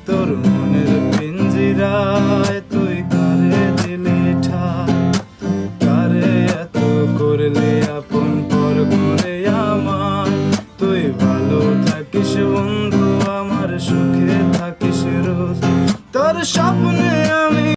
তোর মনের পিঞ্জিরায় তুই কারে দিলি ঠাই, কারে এত করলি আপন পর করে আমার। তুই ভালো থাকিস বন্ধু আমার, সুখে থাকিস রোজ, তোর স্বপ্নে